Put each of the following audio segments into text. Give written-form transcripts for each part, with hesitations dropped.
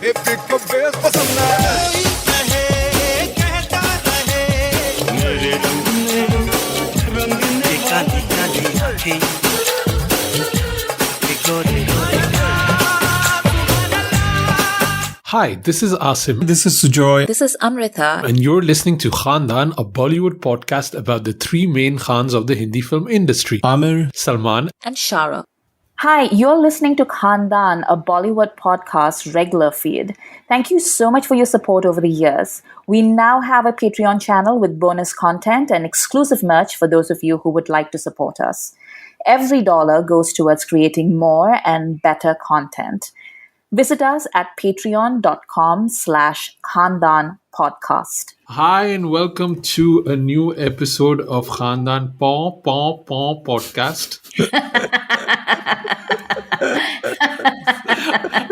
Hi, this is Asim. This is Sujoy. This is Amrita. And you're listening to Khandaan, a Bollywood podcast about the three main Khans of the Hindi film industry. Amir, Salman, And Shara. Hi, you're listening to Khandaan, a Bollywood podcast regular feed. Thank you so much for your support over the years. We now have a Patreon channel with bonus content and exclusive merch for those of you who would like to support us. Every dollar goes towards creating more and better content. Visit us at patreon.com/Khandaan podcast. hi and welcome to a new episode of Khandaan podcast.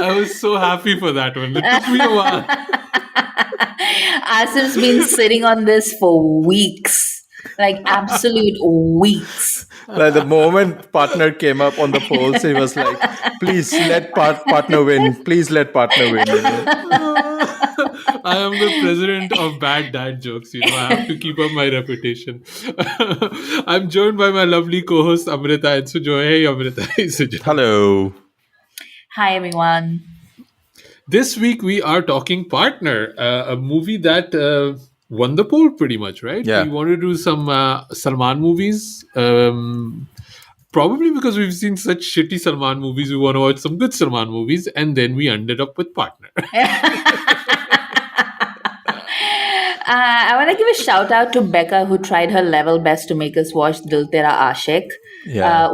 I was so happy for that one. It took me a while. Asim's been sitting on this for weeks. Like absolute weeks. Like the moment partner came up on the polls, he was like, please let partner win. Please let partner win. I am the president of bad dad jokes. I have to keep up my reputation. I'm joined by my lovely co-hosts Amrita and Sujoy. Hey Amrita, hey Sujoy. Hello. Hi everyone. This week we are talking Partner, a movie that won the poll pretty much, right? Yeah. We wanted to do some Salman movies. Probably because we've seen such shitty Salman movies, we want to watch some good Salman movies, and then we ended up with Partner. I want to give a shout out to Becca who tried her level best to make us watch Dil Tera Aashik,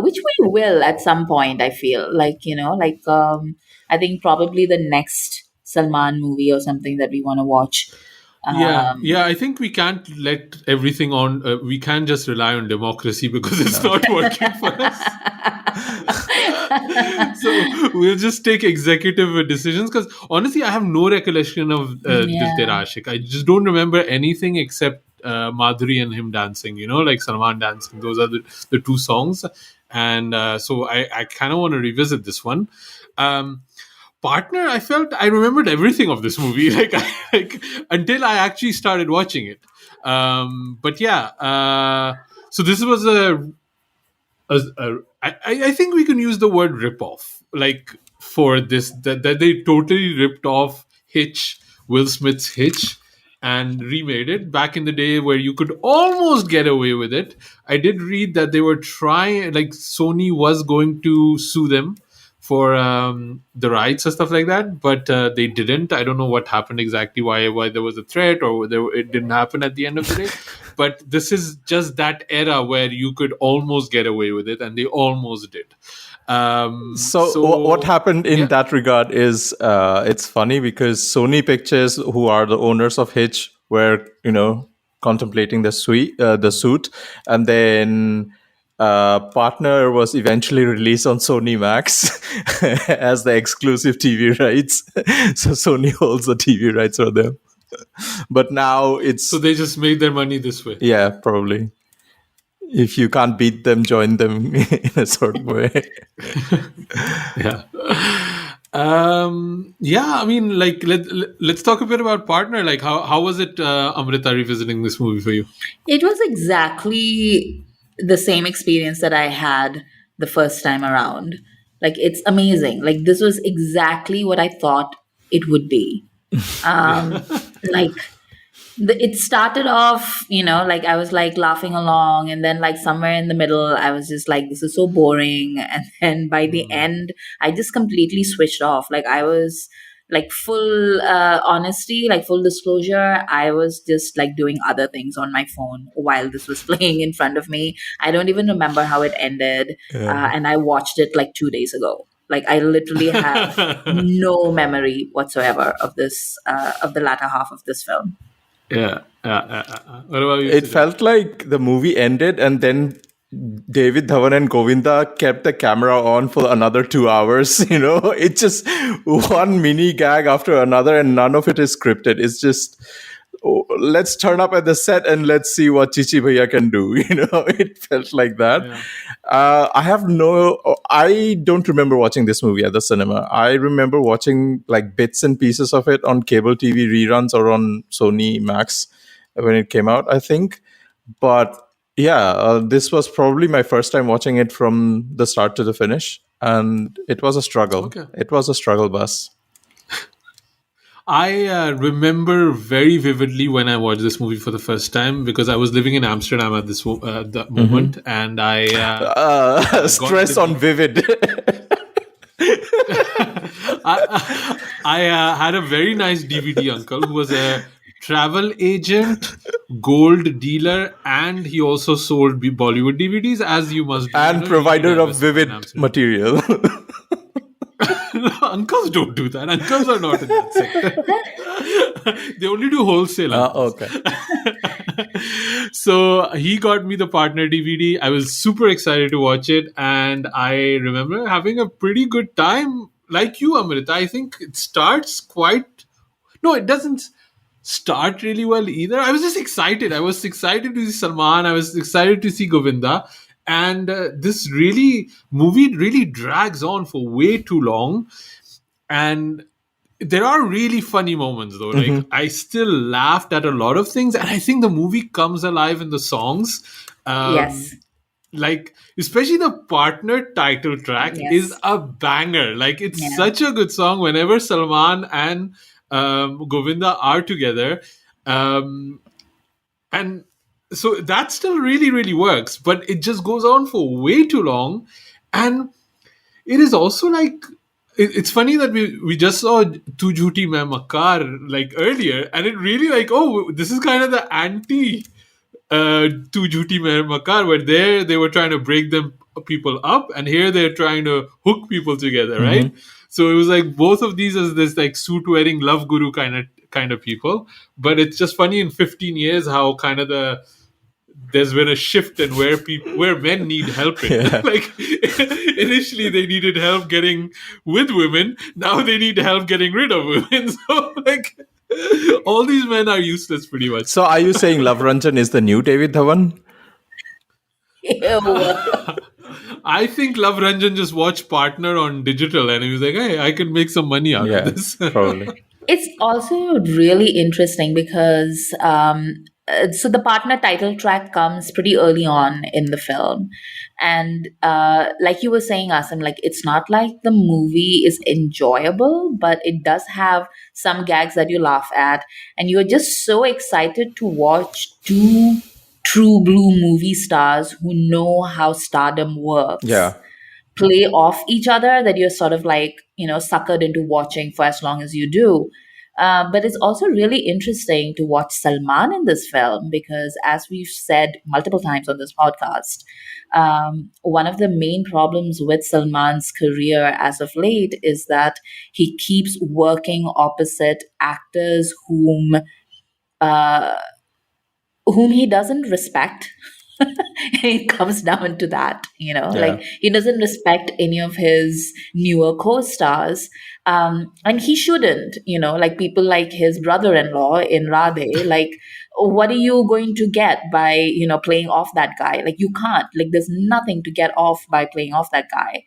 which we will at some point, I feel. I think probably the next Salman movie or something that we want to watch. Yeah. I think we can't let everything on. We can't just rely on democracy because it's not working for us. So we'll just take executive decisions because honestly, I have no recollection of Dil Tera Aashik. I just don't remember anything except Madhuri and him dancing. Like Salman dancing. Those are the two songs, and so I kind of want to revisit this one. Partner, I felt I remembered everything of this movie, until I actually started watching it. But yeah, so this was I think we can use the word rip-off, for this, that they totally ripped off Hitch, Will Smith's Hitch, and remade it back in the day where you could almost get away with it. I did read that they were trying, Sony was going to sue them for the rights and stuff like that, but they didn't. I don't know what happened exactly, why there was a threat or it didn't happen at the end of the day. But this is just that era where you could almost get away with it, and they almost did. What happened in that regard is it's funny because Sony Pictures, who are the owners of Hitch, were contemplating the suit, and then Partner was eventually released on Sony Max as the exclusive TV rights. So Sony holds the TV rights for them. But now it's... So they just made their money this way. Yeah, probably. If you can't beat them, join them in a sort of way. Yeah. I mean, let's talk a bit about Partner. How was it, Amrita, revisiting this movie for you? It was exactly the same experience that I had the first time around. It's amazing. This was exactly what I thought it would be. It started off, I was laughing along, and then somewhere in the middle, I was just this is so boring. And then by the end, I just completely switched off. I was full honesty, full disclosure, I was just doing other things on my phone while this was playing in front of me. I don't even remember how it ended. And I watched it 2 days ago. I literally have no memory whatsoever of this, of the latter half of this film. Yeah. What about you? It felt like the movie ended and then David Dhawan and Govinda kept the camera on for another 2 hours. It's just one mini gag after another and none of it is scripted. It's just oh, let's turn up at the set and let's see what Chichi Bhaiya can do. It felt like that. Yeah. I don't remember watching this movie at the cinema. I remember watching like bits and pieces of it on cable TV reruns or on Sony Max when it came out, I think. But yeah, this was probably my first time watching it from the start to the finish. And it was a struggle. Okay. It was a struggle bus. I remember very vividly when I watched this movie for the first time because I was living in Amsterdam at that moment, and I Stress on vivid. I had a very nice DVD uncle who was a travel agent, gold dealer, and he also sold Bollywood DVDs, as you must do. And provider of vivid Amsterdam. material. Uncles don't do that. Uncles are not in that sector. They only do wholesale. Okay. So he got me the partner DVD. I was super excited to watch it, and I remember having a pretty good time. Like you, Amrit, I think it starts quite. No, it doesn't start really well either. I was just excited. I was excited to see Salman. I was excited to see Govinda. And this movie really drags on for way too long. And there are really funny moments though. Like I still laughed at a lot of things. And I think the movie comes alive in the songs. Yes. Like especially the partner title track Yes. is a banger. Like it's Yeah. such a good song whenever Salman and Govinda are together. And so that still really, really works, but it just goes on for way too long. And it is also like, it's funny that we just saw Tu Jhuti Main Makar like earlier, and it really like, oh, this is kind of the anti Tu Jhuti Main Makar, where there they were trying to break them people up, and here they're trying to hook people together, right? So it was like both of these as this like suit wearing love guru kind of people. But it's just funny in 15 years how kind of there's been a shift in where men need help in. Yeah. Like initially they needed help getting with women, now they need help getting rid of women. So like all these men are useless pretty much. So are you saying Love Ranjan is the new David Dhawan? Ew. I think Love Ranjan just watched Partner on digital and he was like, hey, I can make some money out Yeah, of this. probably. It's also really interesting because so the partner title track comes pretty early on in the film, and like you were saying, Asim, like it's not like the movie is enjoyable, but it does have some gags that you laugh at, and you're just so excited to watch two true blue movie stars who know how stardom works Yeah. play off each other that you're sort of like, suckered into watching for as long as you do. But it's also really interesting to watch Salman in this film because, as we've said multiple times on this podcast, one of the main problems with Salman's career as of late is that he keeps working opposite actors whom he doesn't respect. It comes down to that, like he doesn't respect any of his newer co-stars, and he shouldn't, like people like his brother-in-law in Radhe, like what are you going to get by playing off that guy? Like you can't, like there's nothing to get off by playing off that guy.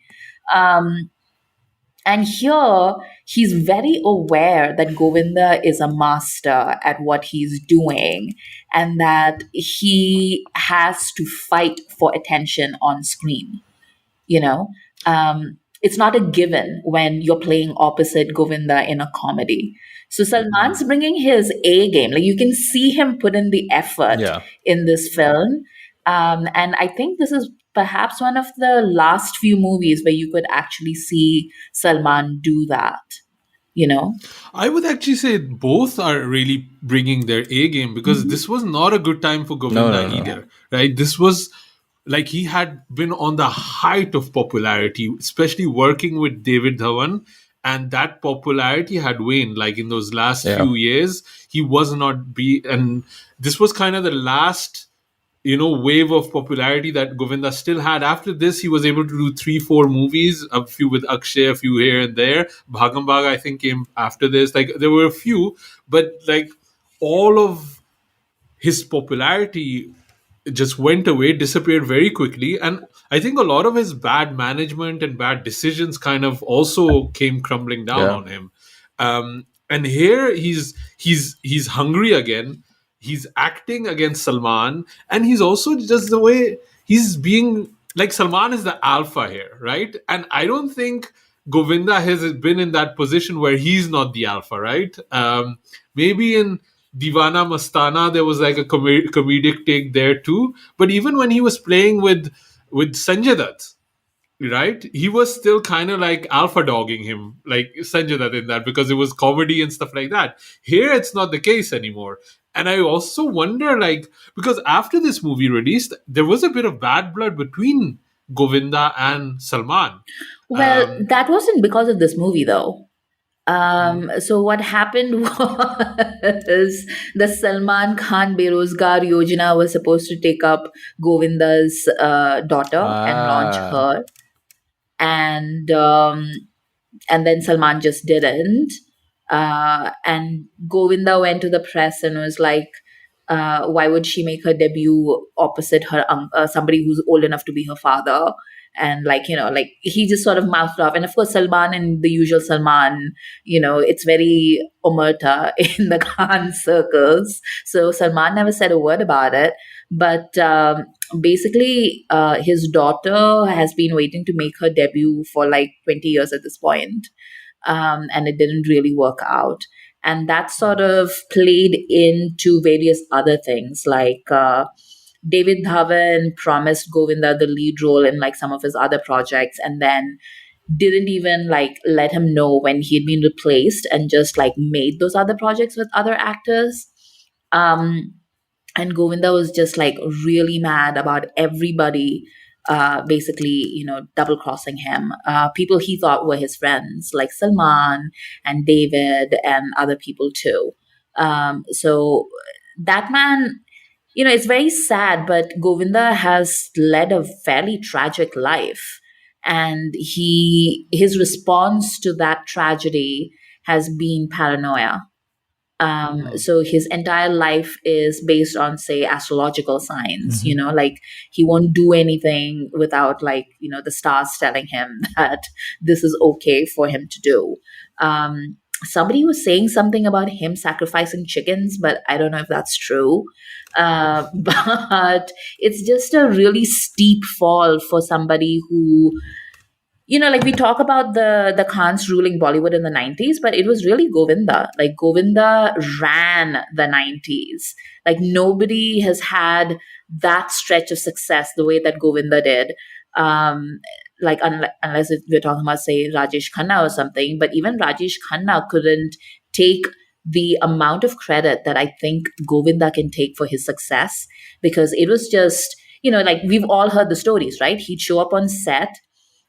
And here, he's very aware that Govinda is a master at what he's doing and that he has to fight for attention on screen. It's not a given when you're playing opposite Govinda in a comedy. So Salman's bringing his A game. Like you can see him put in the effort in this film. And I think this is perhaps one of the last few movies where you could actually see Salman do that, I would actually say both are really bringing their A game because this was not a good time for Govinda No. either, right? This was like he had been on the height of popularity, especially working with David Dhawan, and that popularity had waned. Like in those last few years, he was not and this was kind of the last wave of popularity that Govinda still had. After this, he was able to do 3-4 movies, a few with Akshay, a few here and there. Bhagam Bhag, I think, came after this. Like, there were a few, but like all of his popularity just went away, disappeared very quickly. And I think a lot of his bad management and bad decisions kind of also came crumbling down Yeah. on him. And here he's hungry again. He's acting against Salman, and he's also just the way he's being like Salman is the alpha here, right? And I don't think Govinda has been in that position where he's not the alpha, right? Maybe in Divana Mastana, there was like a comedic take there too. But even when he was playing with Sanjay Dutt, right, he was still kind of like alpha dogging him, like Sanjay Dutt in that, because it was comedy and stuff like that. Here, it's not the case anymore. And I also wonder, like, because after this movie released, there was a bit of bad blood between Govinda and Salman. Well, Um, that wasn't because of this movie, though. So what happened was the Salman Khan Berozgar Yojana was supposed to take up Govinda's daughter and launch Ah. her, and um, and then Salman just didn't. And Govinda went to the press and was like, why would she make her debut opposite her somebody who's old enough to be her father? And like, like he just sort of mouthed off. And of course, Salman and the usual Salman, it's very omerta in the Khan circles. So Salman never said a word about it. But basically, his daughter has been waiting to make her debut for like 20 years at this point. And it didn't really work out. And that sort of played into various other things, like David Dhawan promised Govinda the lead role in like some of his other projects, and then didn't even like let him know when he'd been replaced, and just like made those other projects with other actors. Um, and Govinda was just like really mad about everybody basically, double crossing him. People he thought were his friends, like Salman and David and other people too. So that man, it's very sad, but Govinda has led a fairly tragic life. And his response to that tragedy has been paranoia. So his entire life is based on, say, astrological signs, like he won't do anything without like, the stars telling him that this is okay for him to do. Somebody was saying something about him sacrificing chickens, but I don't know if that's true. But it's just a really steep fall for somebody who, like we talk about the Khans ruling Bollywood in the 90s, but it was really Govinda. Like Govinda ran the 90s. Like nobody has had that stretch of success the way that Govinda did. Like unless if we're talking about, say, Rajesh Khanna or something, but even Rajesh Khanna couldn't take the amount of credit that I think Govinda can take for his success, because it was just, like we've all heard the stories, right? He'd show up on set,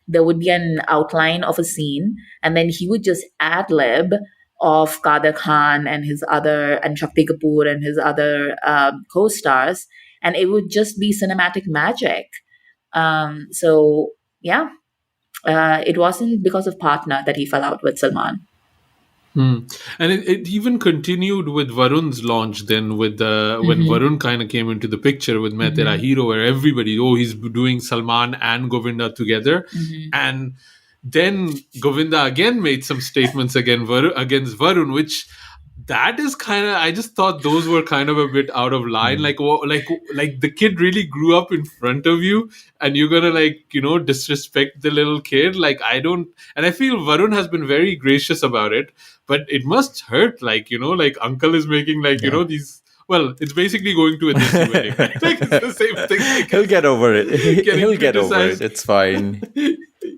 there would be an outline of a scene, and then he would just ad lib of Kader Khan and his other, and Shakti Kapoor and his other co-stars, and it would just be cinematic magic. So yeah, it wasn't because of partner that he fell out with Salman. And it even continued with Varun's launch then, with when Varun kind of came into the picture with Main Tera Hero, where everybody, he's doing Salman and Govinda together. And then Govinda again made some statements against Varun, which that is kind of, I just thought those were kind of a bit out of line. Like the kid really grew up in front of you, and you're gonna disrespect the little kid. Like I don't, and I feel Varun has been very gracious about it, but it must hurt. Like like uncle is making these. Well, it's basically going to a Desi wedding. Like it's the same thing. Like, He'll get over it. getting He'll get over it. criticized. It's fine.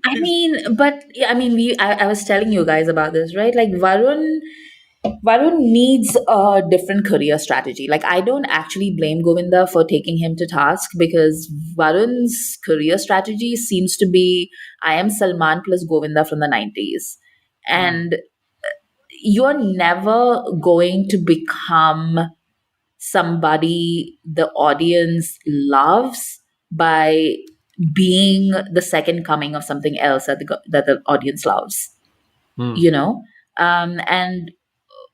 I mean, but yeah, I mean, I was telling you guys about this, right? Like Varun needs a different career strategy. Like, I don't actually blame Govinda for taking him to task, because Varun's career strategy seems to be, I am Salman plus Govinda from the 90s. And you're never going to become somebody the audience loves by being the second coming of something else that the audience loves. And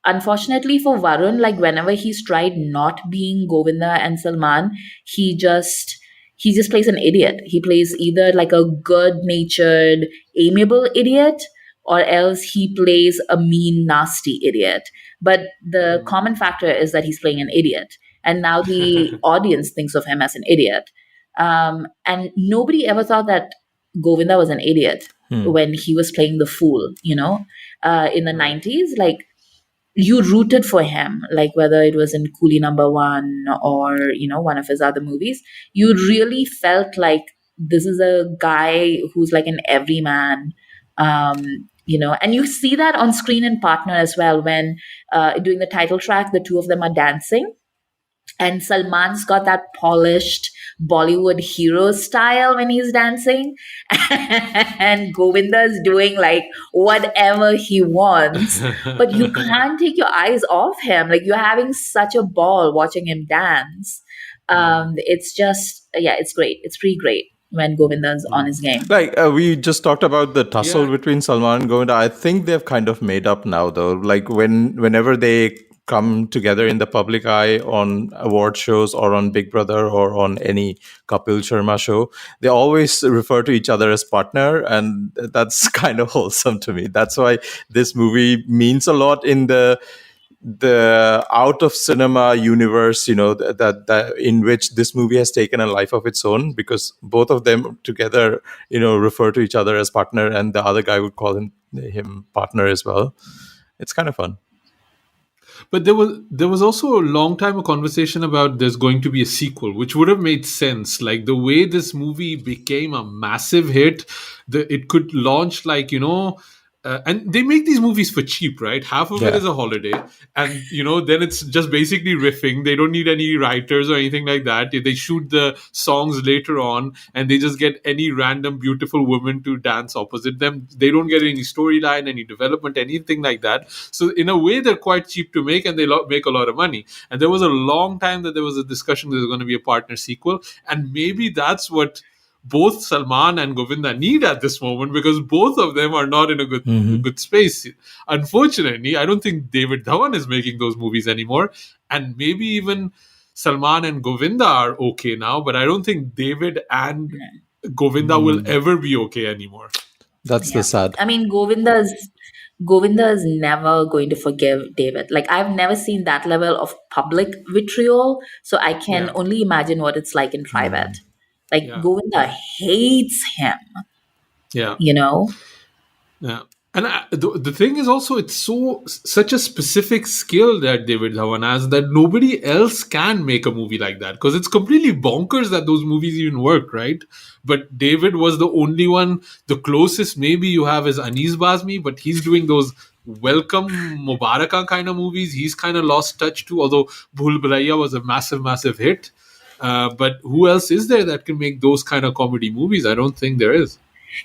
unfortunately for Varun, like whenever he's tried not being Govinda and Salman, he just he just plays an idiot. He plays either like a good-natured, amiable idiot, or else he plays a mean, nasty idiot. But the common factor is that he's playing an idiot, and now the audience thinks of him as an idiot. And nobody ever thought that Govinda was an idiot when he was playing the fool. In the 90s, like you rooted for him, like whether it was in Coolie Number One or one of his other movies. You really felt like this is a guy who's like an everyman. And you see that on screen in Partner as well when during the title track the two of them are dancing, and Salman's got that polished Bollywood hero style when he's dancing, and Govinda's doing like whatever he wants, but you can't take your eyes off him. Like you're having such a ball watching him dance. It's just, yeah, it's great. It's pretty great when Govinda's on his game. Like we just talked about the tussle between Salman and Govinda. I think they've kind of made up now, though. Like whenever they come together in the public eye on award shows or on Big Brother or on any Kapil Sharma show, they always refer to each other as partner, and that's kind of wholesome to me. That's why this movie means a lot in the out of cinema universe, that in which this movie has taken a life of its own, because both of them together, refer to each other as partner, and the other guy would call him partner as well. It's kind of fun. But there was also a long time a conversation about there's going to be a sequel, which would have made sense. Like the way this movie became a massive hit, it could launch like and they make these movies for cheap, right? Half of it is a holiday, and then it's just basically riffing. They don't need any writers or anything like that. They shoot the songs later on, and they just get any random beautiful woman to dance opposite them. They don't get any storyline, any development, anything like that. So in a way, they're quite cheap to make, and they make a lot of money. And there was a long time that there was a discussion there's going to be a partner sequel, and maybe that's what both Salman and Govinda need at this moment, because both of them are not in a good space. Unfortunately, I don't think David Dhawan is making those movies anymore, and maybe even Salman and Govinda are okay now, but I don't think David and Govinda will ever be okay anymore. That's the sad. I mean, Govinda is never going to forgive David. Like I've never seen that level of public vitriol, so I can only imagine what it's like in private. Like Govinda hates him. Yeah. Yeah. And the thing is also, it's such a specific skill that David Dhawan has that nobody else can make a movie like that, because it's completely bonkers that those movies even work, right? But David was the only one. The closest maybe you have is Anees Bazmi, but he's doing those welcome Mubaraka kind of movies. He's kind of lost touch too, although Bhul Bhulaiya was a massive, massive hit. But who else is there that can make those kind of comedy movies? I don't think there is.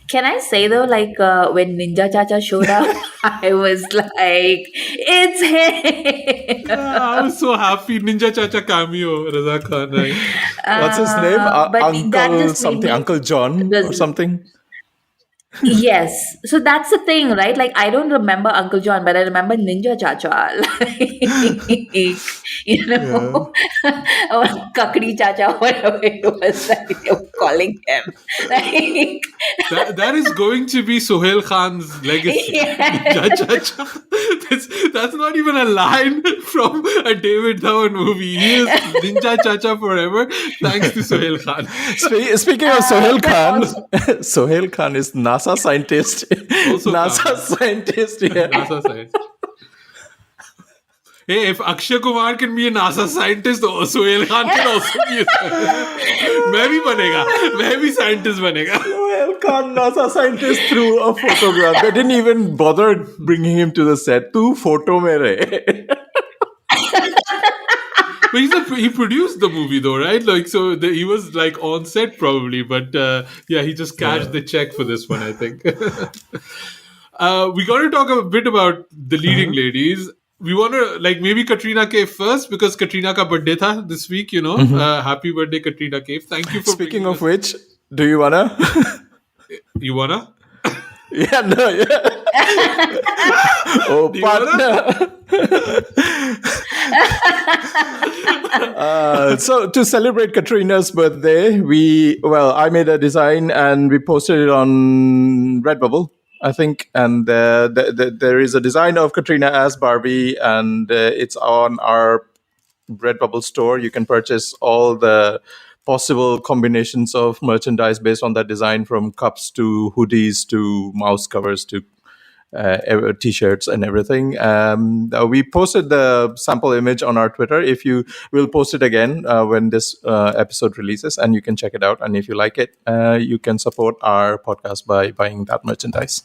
Can I say though, like when Ninja Chacha showed up, I was like, it's him. I was so happy. Ninja Chacha cameo, Raza Khan, right? What's his name? Uncle something, Uncle John or something? Yes. So that's the thing, right? Like, I don't remember Uncle John, but I remember Ninja Chacha. Or Kakri Chacha, whatever it was that they were calling him. That is going to be Sohail Khan's legacy. Ninja Chacha. That's not even a line from a David Dhawan movie. He is Ninja Chacha forever, thanks to Sohail Khan. Speaking of Sohail Khan, Sohail Khan is NASA scientist. Also NASA scientist, yeah. NASA scientist. Hey, if Akshay Kumar can be a NASA scientist, Sohail Khan can also be a scientist. मैं भी scientist बनेगा. Sohail Khan, NASA scientist, through a photograph. They didn't even bother bringing him to the set. Tu photo mein rahe. But he produced the movie though, right? Like, so he was like on set probably, but he just cashed the check for this one, I think. We got to talk a bit about the leading ladies. We want to maybe Katrina Kaif first, because Katrina ka birthday tha this week, Happy birthday, Katrina Kaif. Thank you for Speaking of which, do you wanna? You wanna? Yeah, no, yeah. Oh, partner. So to celebrate Katrina's birthday, I made a design and we posted it on Redbubble, I think. And there is a design of Katrina as Barbie, and it's on our Redbubble store. You can purchase all the possible combinations of merchandise based on that design, from cups to hoodies to mouse covers to t-shirts and everything. We posted the sample image on our Twitter. If you will post it again when this episode releases, and you can check it out. And if you like it, you can support our podcast by buying that merchandise.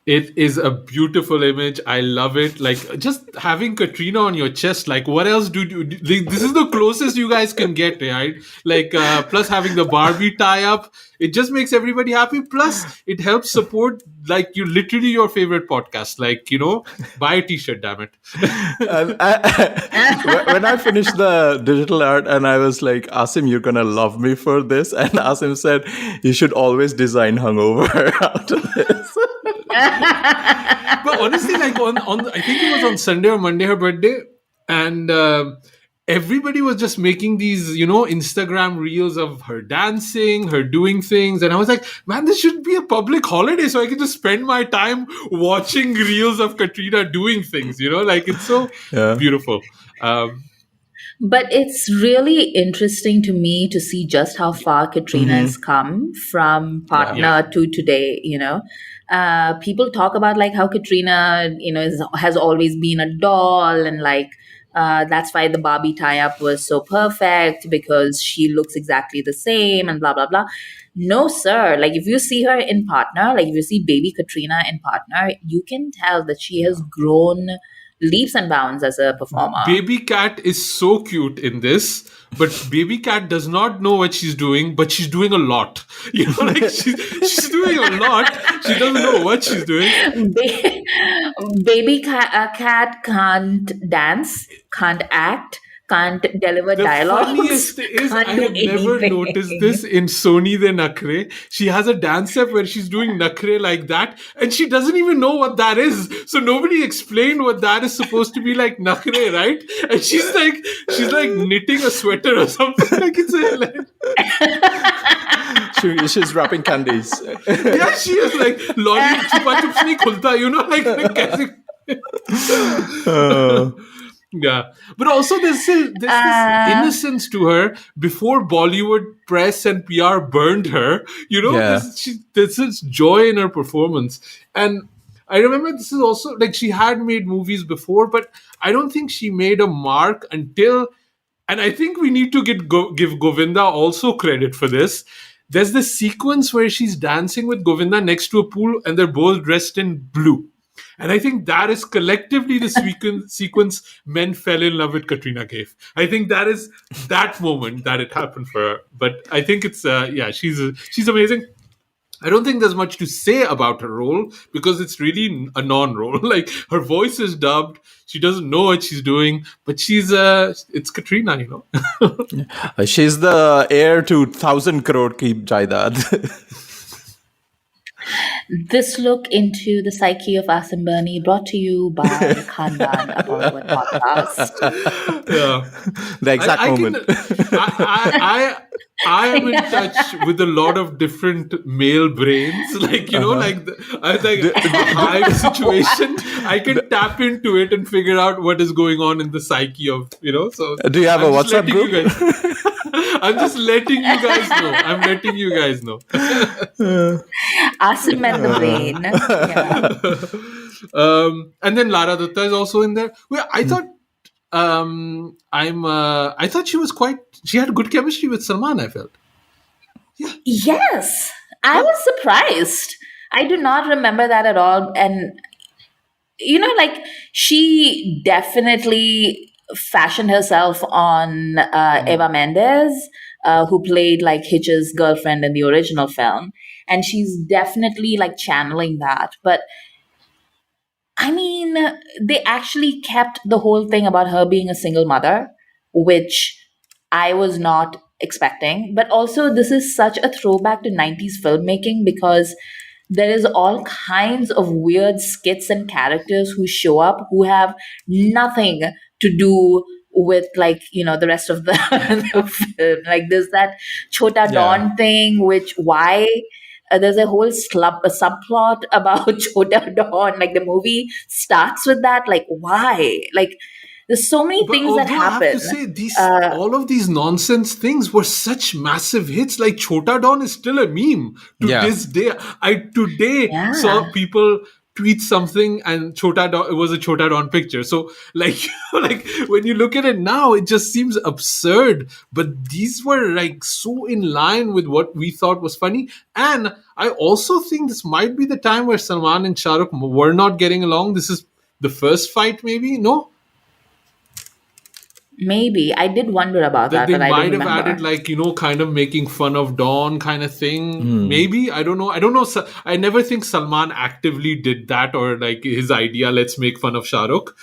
It is a beautiful image. I love it. Like, just having Katrina on your chest. Like, what else this is the closest you guys can get, right? Like, plus having the Barbie tie-up, it just makes everybody happy. Plus, it helps support, like, literally your favorite podcast. Like, buy a t-shirt, damn it. When I finished the digital art, and I was like, Asim, you're gonna love me for this. And Asim said, you should always design hungover after this. But honestly, like on I think it was on Sunday or Monday, her birthday, and everybody was just making these, Instagram reels of her dancing, her doing things, and I was like, man, this should be a public holiday, so I can just spend my time watching reels of Katrina doing things. Like, it's so beautiful. But it's really interesting to me to see just how far Katrina has come from partner to today, people talk about like how Katrina, has always been a doll, and like that's why the Barbie tie-up was so perfect, because she looks exactly the same and blah, blah, blah. No, sir. Like, if you see her in partner, like if you see baby Katrina in partner, you can tell that she has grown leaps and bounds as a performer. Baby Cat is so cute in this, but Baby Cat does not know what she's doing, but she's doing a lot. Like, she's doing a lot. She doesn't know what she's doing. Baby cat can't dance, can't act, can't deliver dialogue. The funniest is, I have never noticed this in Soni the Nakre. She has a dance step where she's doing Nakre like that, and she doesn't even know what that is. So nobody explained what that is supposed to be, like Nakre, right? And she's like knitting a sweater or something. Like, it's She's wrapping candies. Yeah, she is like lolly chupa chups nahi khulta, like. Yeah, but also there's this innocence to her before Bollywood press and PR burned her. There's this joy in her performance. And I remember this is also, like, she had made movies before, but I don't think she made a mark until, and I think we need to give Govinda also credit for this. There's this sequence where she's dancing with Govinda next to a pool, and they're both dressed in blue. And I think that is collectively the sequence men fell in love with Katrina Kaif. I think that is that moment that it happened for her. But I think it's, she's amazing. I don't think there's much to say about her role, because it's really a non-role. Like, her voice is dubbed. She doesn't know what she's doing, but it's Katrina, She's the heir to 1,000 crore ki jaidad. This look into the psyche of Asim Bernie, brought to you by Khandaan A Bollywood Podcast. Yeah, the exact moment. I am in touch with a lot of different male brains, like, like the hive situation. I can tap into it and figure out what is going on in the psyche of, So do you have a WhatsApp group? I'm just letting you guys know. I'm letting you guys know. Asim and the brain. Yeah. And then Lara Dutta is also in there. Well, I thought I thought she had good chemistry with Salman, I felt. Yeah. Yes. I was surprised. I do not remember that at all. And, like, she definitely fashioned herself on Eva Mendes, who played like Hitch's girlfriend in the original film. And she's definitely like channeling that. But I mean, they actually kept the whole thing about her being a single mother, which I was not expecting. But also, this is such a throwback to 90s filmmaking, because there is all kinds of weird skits and characters who show up who have nothing to do with, like, the rest of the, the film. Like there's that Chota Yeah. Don thing, which why there's a whole a subplot about Chota Don. Like the movie starts with that. Like why? Like there's so many But things that although I have to happen. say, these Uh, all of these nonsense things were such massive hits. Like Chota Don is still a meme to Yeah. this day. I today Yeah. saw people tweet something and Chota Don, it was a Chota Don picture. So like like when you look at it now, it just seems absurd. But these were like so in line with what we thought was funny. And I also think this might be the time where Salman and Shah Rukh were not getting along. This is the first fight, maybe? No? Maybe I did wonder about That that, they but I might don't have remember. added, like, kind of making fun of Dawn kind of thing. Maybe, I don't know. I never think Salman actively did that, or like his idea, let's make fun of Shah Rukh,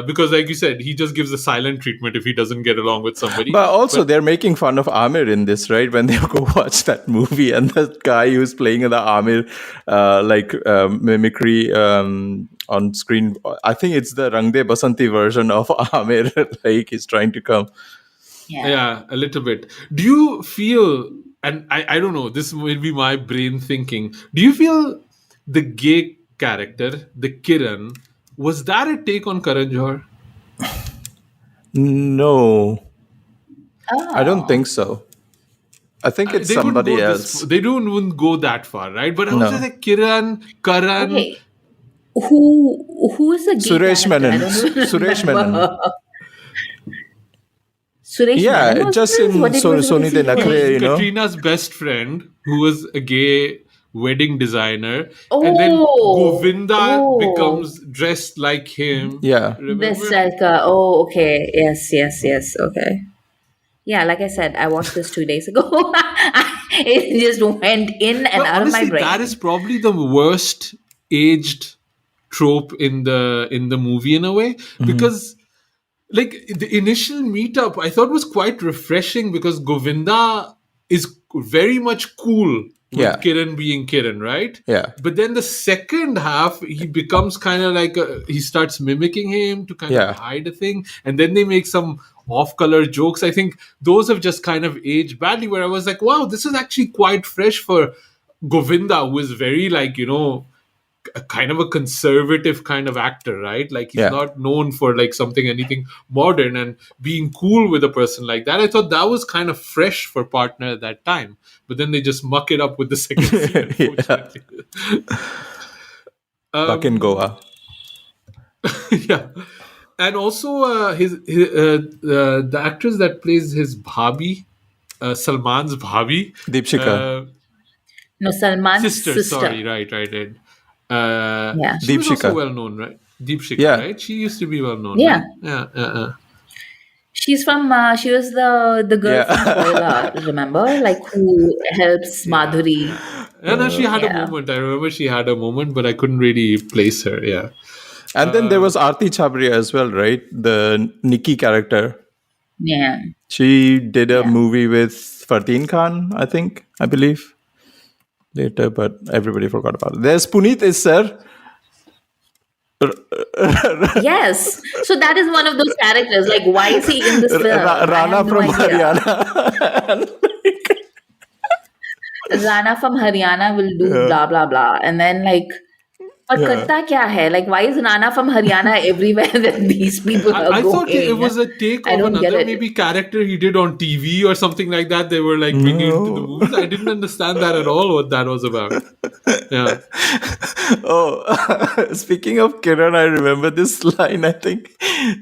because like you said, he just gives a silent treatment if he doesn't get along with somebody. But also, they're making fun of Amir in this, right? When they go watch that movie, and the guy who's playing the Amir, mimicry on screen. I think it's the Rang De Basanti version of Amir. Like he's trying to come. Yeah, a little bit. Do you feel, and I don't know, this will be my brain thinking, do you feel the gay character, the Kiran, was that a take on Karan Johar? No, I don't Oh, think so. I think it's They wouldn't somebody go else. they wouldn't go that far, right? But I was No. just like, Kiran, Karan. okay. Who is the gay Suresh character? I Menon. don't even Suresh remember. Menon. Suresh Yeah, Menon was just this? in What did was Sony De he Nakre, doing? you know. Katrina's best friend, who was a gay wedding designer, and then Oh, Govinda oh, becomes dressed like him. Yeah. this Remember? like okay, yes, okay. Yeah, like I said, I watched this 2 days ago. It just went in and But out of my honestly, brain. that is probably the worst aged trope in the movie in a way, because like the initial meetup I thought was quite refreshing, because Govinda is very much cool with Yeah. Kiran being Kiran, right? Yeah. But then the second half, he becomes kind of like he starts mimicking him to kind Yeah. of hide a thing, and then they make some off-color jokes. I think those have just kind of aged badly. Where I was like, wow, this is actually quite fresh for Govinda, who is very like a kind of a conservative kind of actor, right? Like he's Yeah. not known for like anything modern, and being cool with a person like that. I thought that was kind of fresh for Partner at that time. But then they just muck it up with the second scene, unfortunately. Back in Goa. Yeah. And also the actress that plays his bhabi, Salman's bhabi, Deepshika. No, Salman's sister. Sorry, right. Yeah. She was also Deepshika. well known, right? Deepshika, Yeah. right? She used to be well known. Yeah. Right? Yeah. She's from. She was the girl Yeah. from Koila, remember? Like who helps Madhuri. And then she had a Yeah. moment. I remember she had a moment, but I couldn't really place her. Yeah. And then there was Aarti Chabria as well, right? The Nikki character. Yeah. She did a movie with Farteen Khan, I believe. Later, but everybody forgot about it. There's Puneet is sir. Yes. So that is one of those characters. Like, why is he in this film? I Rana have no from idea. Haryana. Rana from Haryana will do blah blah blah, and then like, but karta kya hai? Like, why is Rana from Haryana everywhere that these people are I going? thought it was a take I of don't get another it. maybe character he did on TV or something like that. They were like bringing into the movies. I didn't understand that at all, what that was about. Yeah. Oh, speaking of Kiran, I remember this line. I think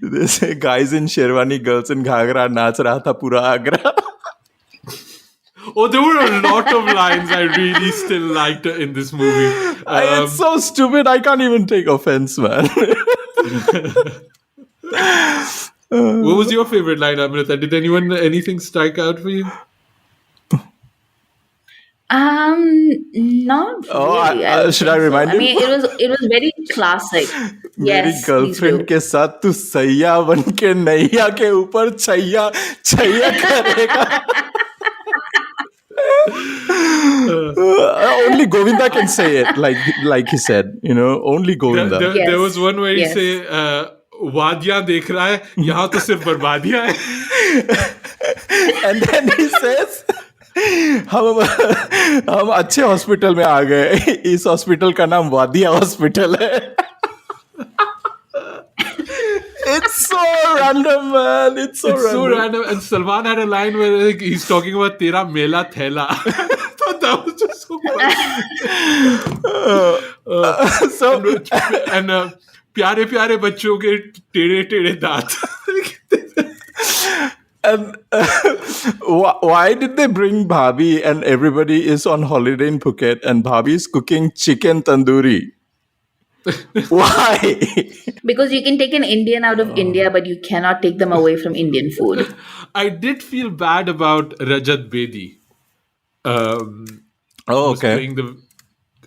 this guys in Sherwani, girls in Ghagra, naach raha tha pura Agra. Oh, there were a lot of lines I really still liked in this movie. It's so stupid. I can't even take offense, man. What was your favorite line, Amrita? Did anything strike out for you? Not Oh, really. don't should I think so. remind I him? mean, it was very classic. मेरी Yes, please girlfriend do. के साथ तू सैया बन के नैया के ऊपर छैया छैया करेगा. Only Govinda can say it, like he said. Only Govinda. There was Yes. one where he Yes. say, "वादियां देख रहा है, यहाँ तो सिर्फ बर्बादियां है." And then he says, हम अच्छे हॉस्पिटल में आ गए. इस हॉस्पिटल का नाम वादिया हॉस्पिटल है. It's so random, man. It's so random. And Salman had a line where like, he's talking about "तेरा मेला थैला." So that was just so funny. So And प्यारे प्यारे बच्चों के टेढ़े टेढ़े दांत. and why did they bring Bhabhi and everybody is on holiday in Phuket and Bhabhi is cooking chicken tandoori? Why? Because you can take an Indian out of India, but you cannot take them away from Indian food. I did feel bad about Rajat Bedi. Oh, Was playing the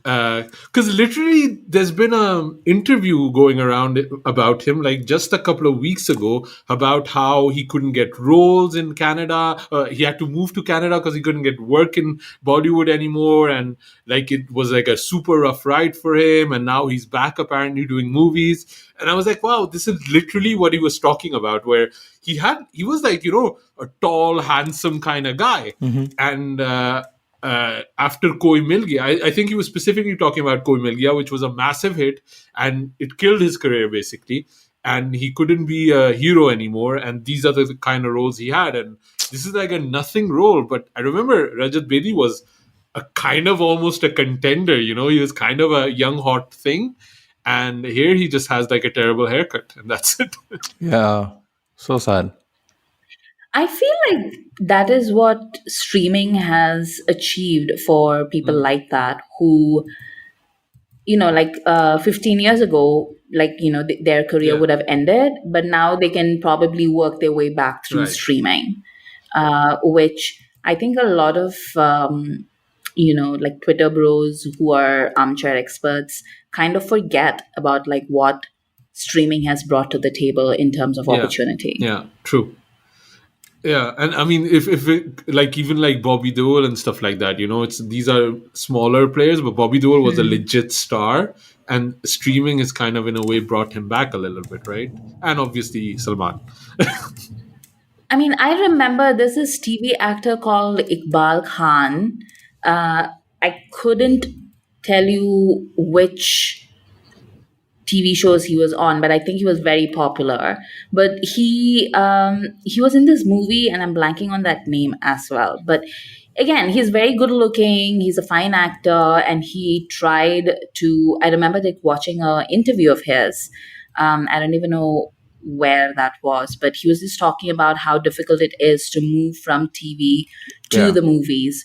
because literally there's been a interview going around about him like just a couple of weeks ago about how he couldn't get roles in Canada. He had to move to Canada because he couldn't get work in Bollywood anymore, and like it was like a super rough ride for him, and now he's back apparently doing movies. And I was like, wow, this is literally what he was talking about, where he was like, a tall, handsome kind of guy. And after Koi Mil Gaya, I think he was specifically talking about Koi Mil Gaya, which was a massive hit, and it killed his career basically. And he couldn't be a hero anymore. And these are the kind of roles he had. And this is like a nothing role. But I remember Rajat Bedi was a kind of almost a contender. He was kind of a young hot thing. And here he just has like a terrible haircut, and that's it. Yeah, so sad. I feel like that is what streaming has achieved for people like that who, 15 years ago, their career would have ended, but now they can probably work their way back through Right. streaming, which I think a lot of, Twitter bros who are armchair experts kind of forget about like what streaming has brought to the table in terms of opportunity. Yeah, true. Yeah, and I mean, if it, like even like Bobby Deol and stuff like that, these are smaller players, but Bobby Deol was a legit star, and streaming has kind of in a way brought him back a little bit, right? And obviously Salman. I mean, I remember there's this TV actor called Iqbal Khan. I couldn't tell you which TV shows he was on, but I think he was very popular. But he was in this movie, and I'm blanking on that name as well. But again, he's very good looking. He's a fine actor, and he tried to. I remember like watching an interview of his. I don't even know where that was, but he was just talking about how difficult it is to move from TV to the movies,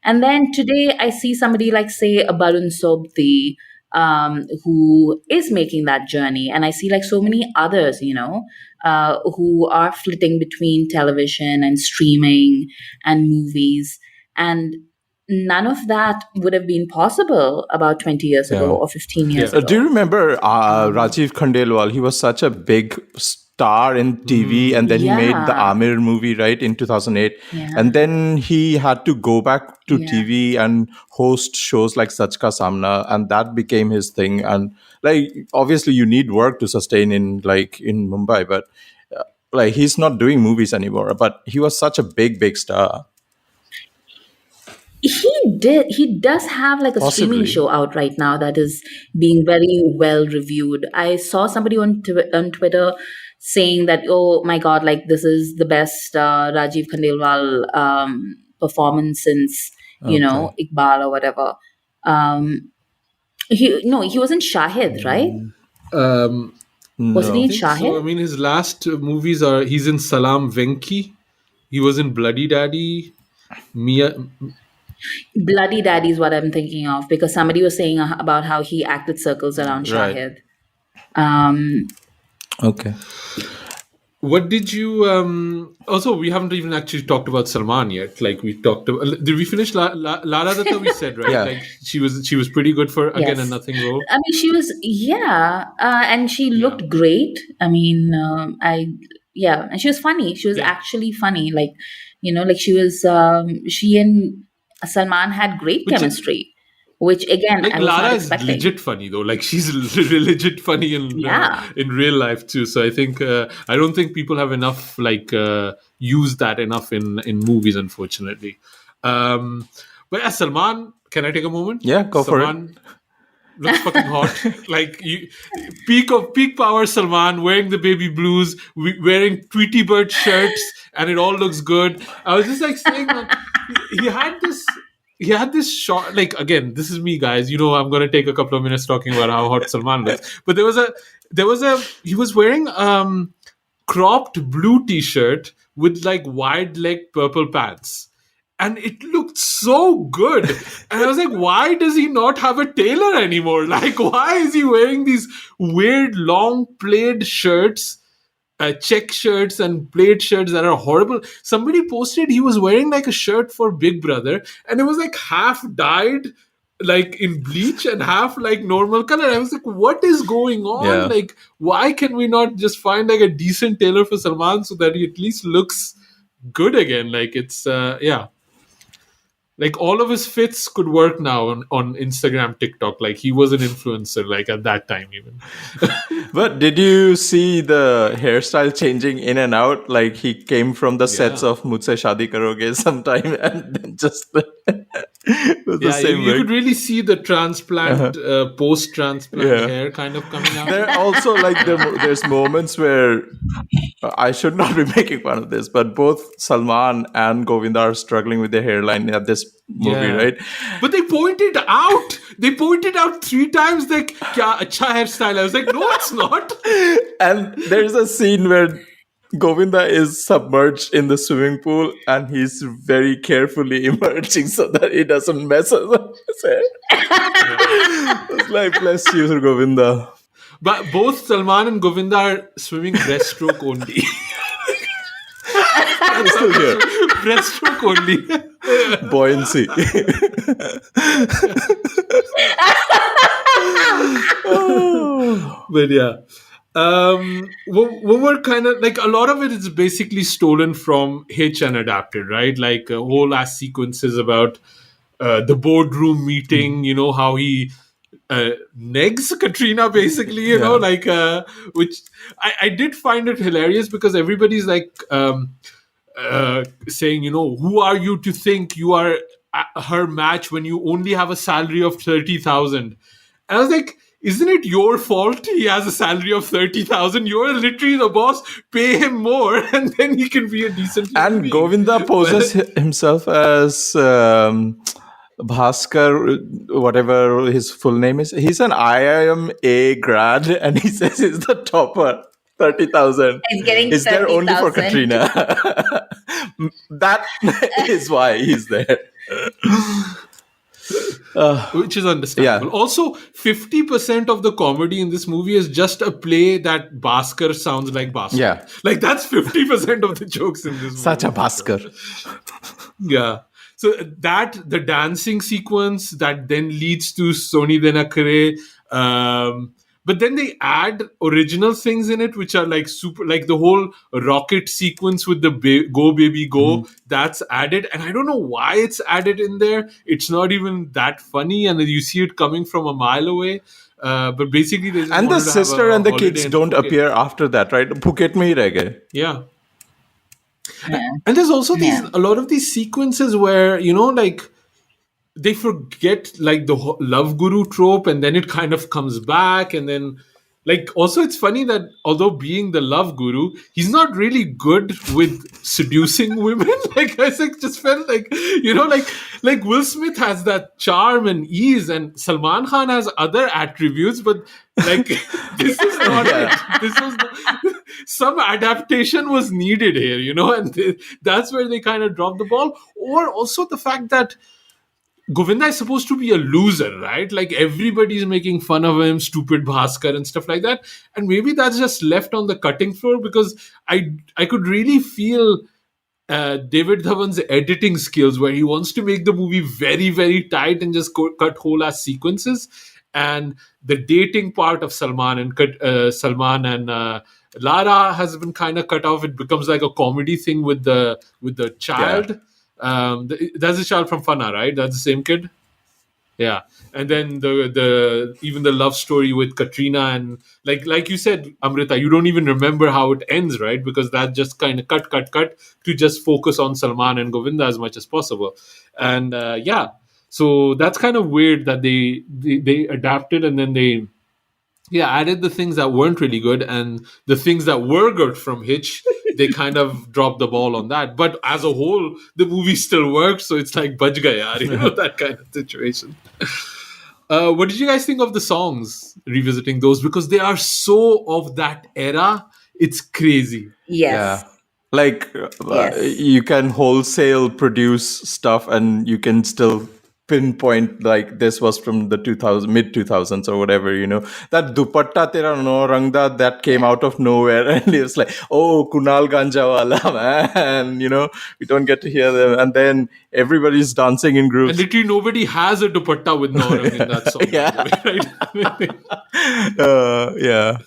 And then today I see somebody like say a Barun Sobti, who is making that journey. And I see like so many others, who are flitting between television and streaming and movies. And none of that would have been possible about 20 years ago or 15 years ago. Do you remember Rajiv Khandelwal? He was such a big star in TV, and then he made the Amir movie, right, in 2008. Yeah. And then he had to go back to TV and host shows like Sach Ka Samna, and that became his thing. And like, obviously you need work to sustain in Mumbai, but like he's not doing movies anymore. But he was such a big star. He does have like a streaming show out right now that is being very well reviewed. I saw somebody on Twitter saying that, oh my god, like this is the best Rajiv Khandelwal performance since Iqbal or whatever. He was in Shahid, right? Wasn't he in Shahid? So, I mean, his last movies he's in Salam Venki. He was in Bloody Daddy. Bloody Daddy is what I'm thinking of, because somebody was saying about how he acted circles around Shahid. Okay. What did you also, we haven't even actually talked about Salman yet. Like we talked about, did we finish Lara Dutta? We said, right? Yeah. Like she was pretty good for again Yes. a nothing role. I mean, she was, and she looked great. I mean, and she was funny. She was actually funny. Like, like she was, she and Salman had great Which is, chemistry, which again like, I was Lara not is expecting. legit funny though. Like, she's legit funny Yeah. in real life too. So I think I don't think people have enough used that enough in movies, unfortunately. But yeah, Salman, can I take a moment? Yeah, go for it. Salman looks fucking hot. Like, peak power Salman wearing the baby blues, wearing Tweety Bird shirts, and it all looks good. I was just like saying, man, he had this. He had this shot. Like, again, this is me, guys. You know, I'm gonna take a couple of minutes talking about how hot Salman looks. But he was wearing cropped blue t-shirt with like wide leg purple pants, and it looked so good. And I was like, why does he not have a tailor anymore? Like, why is he wearing these weird long plaid shirts, check shirts and plaid shirts that are horrible? Somebody posted he was wearing like a shirt for Big Brother, and it was like half dyed like in bleach and half like normal color. I was like, what is going on? Yeah. Like, why can we not just find like a decent tailor for Salman so that he at least looks good again? Like, it's like, all of his fits could work now on Instagram, TikTok. Like, he was an influencer like at that time even. But did you see the hairstyle changing in and out? Like, he came from the sets of Mujhse Shaadi Karoge sometime and then just was the same you wig. could really see the transplant, post-transplant Yeah. hair kind of coming out. There also there's moments where I should not be making fun of this, but both Salman and Govinda are struggling with their hairline at this movie, Yeah. right? But they pointed out. They pointed out 3 times like, "Kya acha hairstyle." I was like, no, it's not. And there's a scene where Govinda is submerged in the swimming pool and he's very carefully emerging so that he doesn't mess up his hair. It's like, bless you, Govinda. But both Salman and Govinda are swimming breaststroke only. I'm still here. Breaststroke only. Buoyancy. But yeah. What were kind of like, a lot of it is basically stolen from Hitch and adapted, right? Like, whole ass sequences about the boardroom meeting, you know, how he negs Katrina, basically, you know, like, which I did find it hilarious because everybody's like saying, you know, who are you to think you are her match when you only have a salary of 30,000? And I was like, isn't it your fault he has a salary of 30,000? You're literally the boss. Pay him more, and then he can be a decent human And being. Govinda poses himself as Bhaskar, whatever his full name is. He's an IIM grad, and he says he's the topper. 30,000 He's getting is there only for 30,000. Katrina. That is why he's there. Which is understandable. Yeah. Also, 50% of the comedy in this movie is just a play that Bhaskar sounds like Bhaskar. Yeah. Like, that's 50% of the jokes in this movie. Such a Bhaskar. Yeah. So the dancing sequence that then leads to Soni Denakare, but then they add original things in it, which are like super, like the whole rocket sequence with the Go Baby Go, that's added. And I don't know why it's added in there. It's not even that funny, and you see it coming from a mile away. But basically, they just And the wanted to have sister a and the holiday kids in don't Phuket. appear after that, right? Phuket mein hi reh gaye. Yeah. Yeah. And there's also Yeah. a lot of these sequences where, you know, like, they forget like the love guru trope, and then it kind of comes back. And then, like, also it's funny that although being the love guru, he's not really good with seducing women. Like, I just felt like, you know, like Will Smith has that charm and ease, and Salman Khan has other attributes, but like, this is not it. This was some adaptation was needed here, you know, and that's where they kind of dropped the ball. Or also the fact that Govinda is supposed to be a loser, right? Like, everybody's making fun of him, stupid Bhaskar and stuff like that. And maybe that's just left on the cutting floor, because I could really feel David Dhawan's editing skills, where he wants to make the movie very, very tight and just cut whole ass sequences. And the dating part of Salman and Lara has been kind of cut off. It becomes like a comedy thing with the child. That's the child from Fana, right? That's the same kid. Yeah, and then the even the love story with Katrina, and like you said, Amrita, you don't even remember how it ends, right? Because that just kind of cut to just focus on Salman and Govinda as much as possible, and yeah, so that's kind of weird that they adapted and then they added the things that weren't really good, and the things that were good from Hitch, they kind of dropped the ball on that. But as a whole, the movie still works, so it's like baj gaya, yaar, that kind of situation. What did you guys think of the songs, revisiting those? Because they are so of that era, it's crazy. Yes. Yeah. Like Yes. you can wholesale produce stuff and you can still pinpoint like this was from the 2000 mid 2000s or whatever, that dupatta tera no rangda that came out of nowhere, and it's like, oh, Kunal Ganjawala, man, we don't get to hear them, and then everybody's dancing in groups. And literally nobody has a dupatta with Norang in that song. Right? Yeah,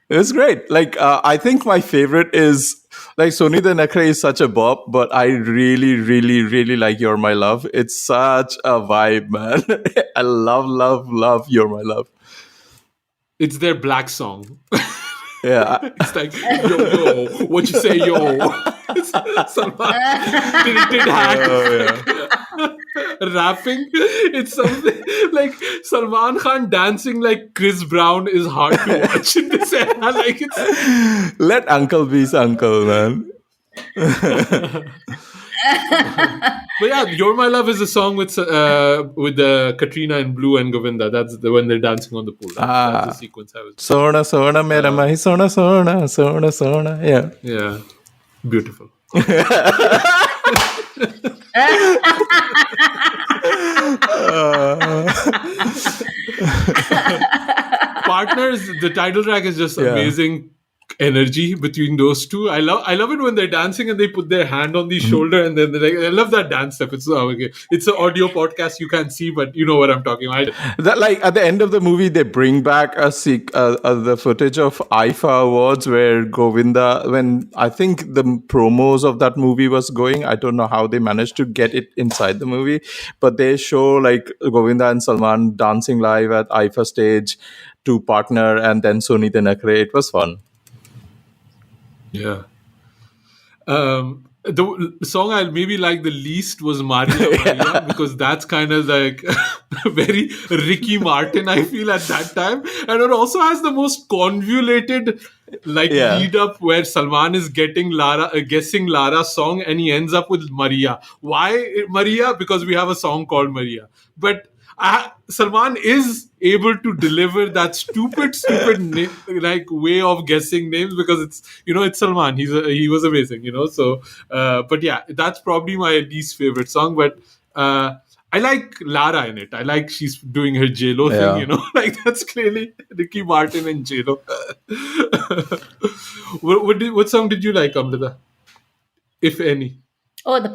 it was great. Like I think my favorite is like Soni the Nakra is such a bop, but I really, really, really like You're My Love. It's such a vibe, man. I love You're My Love. It's their black song. Yeah. It's like, yo, what you say, yo? It's Salman tilted hat. Rapping. It's something like Salman Khan dancing like Chris Brown is hard to watch in this era. Like it's let uncle be his uncle, man. But yeah, "You're My Love" is a song with the Katrina in blue and Govinda. That's when they're dancing on the pool. That's the sequence I was. Sona sona mera mahi sona sona sona sona. Yeah. Yeah, beautiful. Partners, the title track is just amazing energy between those two. I love it when they're dancing and they put their hand on the shoulder and then they're like, I love that dance step. It's okay. It's an audio podcast, you can't see, but you know what I'm talking about. That, like, at the end of the movie, they bring back the footage of IFA Awards where Govinda, when I think the promos of that movie was going, I don't know how they managed to get it inside the movie, but they show like Govinda and Salman dancing live at IFA stage to Partner and then Soni the Nakre. It was fun. Yeah. The song I maybe like the least was Maria Maria because that's kind of like very Ricky Martin, I feel, at that time. And it also has the most convoluted lead up where Salman is guessing Lara's song and he ends up with Maria. Why Maria? Because we have a song called Maria. But Salman is able to deliver that stupid way of guessing names because it's Salman. He was amazing, So, but yeah, that's probably my least favorite song. But I like Lara in it. I like she's doing her J-Lo thing, Like that's clearly Ricky Martin and J-Lo. What song did you like, Amrita? If any? Oh, the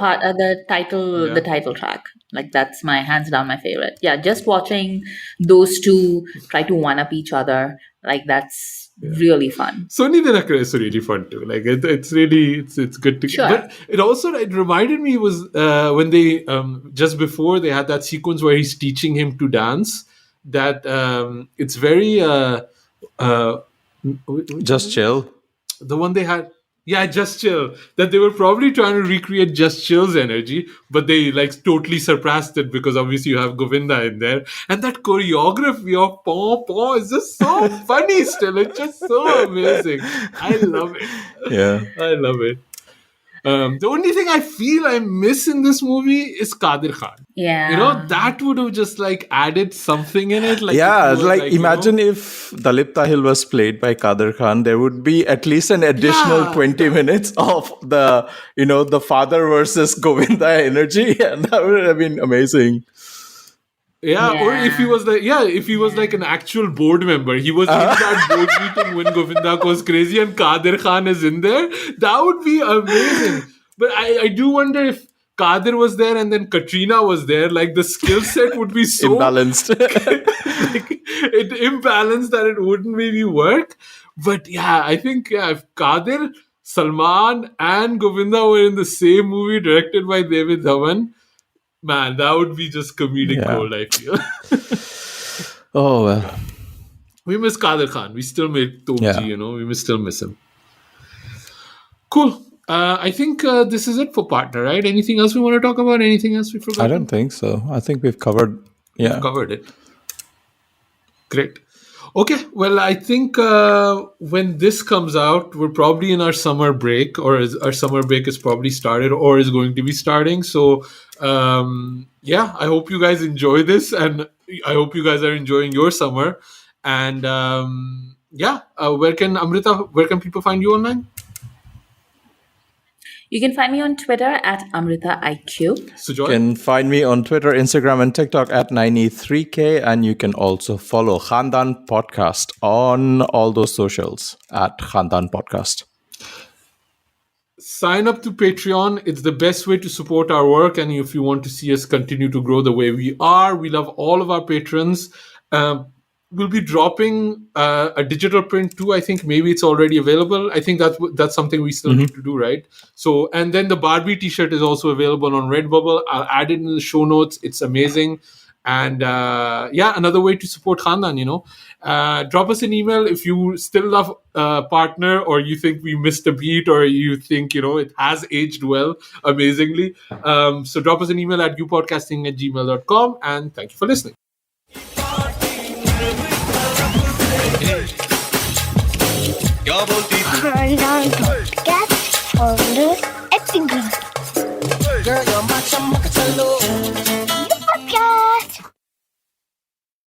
title track. Like that's my hands down my favorite. Yeah, just watching those two try to one up each other, like that's really fun. Soni the Nakra is really fun too. Like it's really it's good to. Sure. But it reminded me was when they just before they had that sequence where he's teaching him to dance. That it's very Just Chill. The one they had. Yeah, Just Chill. That they were probably trying to recreate Just Chill's energy, but they totally surpassed it because obviously you have Govinda in there. And that choreography of Paw Paw is just so funny still. It's just so amazing. I love it. Yeah. I love it. The only thing I feel I miss in this movie is Kadir Khan. Yeah. That would have just added something in it. Imagine if Dalip Tahil was played by Kadir Khan, there would be at least an additional 20 minutes of the father versus Govinda energy, and that would have been amazing. Yeah, or if he was like an actual board member, he was in that board meeting when Govinda goes crazy and Kadir Khan is in there, that would be amazing. But I do wonder if Kadir was there and then Katrina was there, the skill set would be so imbalanced. Imbalanced that it wouldn't maybe work. But yeah, I think if Kadir Salman and Govinda were in the same movie directed by David Dhawan, man, that would be just comedic gold, I feel. Oh, well. We miss Kadir Khan. We still made Tomji, Yeah. We still miss him. Cool. I think this is it for Partner, right? Anything else we want to talk about? Anything else we forgot? I don't think so. I think we've covered. Yeah. We've covered it. Great. Okay, well, I think when this comes out, we're probably in our summer break, or our summer break is probably started or is going to be starting. So, yeah, I hope you guys enjoy this, and I hope you guys are enjoying your summer. And yeah, where can people find you online? You can find me on Twitter at AmritaIQ. Sujoy? You can find me on Twitter, Instagram, and TikTok at 93K. And you can also follow Khandaan Podcast on all those socials at Khandaan Podcast. Sign up to Patreon. It's the best way to support our work. And if you want to see us continue to grow the way we are, we love all of our patrons. We'll be dropping a digital print too. I think maybe it's already available. I think that's something we still need to do, right? So, and then the Barbie t-shirt is also available on Redbubble. I'll add it in the show notes. It's amazing. And yeah, another way to support Khandaan, drop us an email if you still love Partner, or you think we missed a beat, or you think, it has aged well, amazingly. So drop us an email at youpodcasting@gmail.com, and thank you for listening. Khandaan Podcast on the Epic. Girl, you're my chum,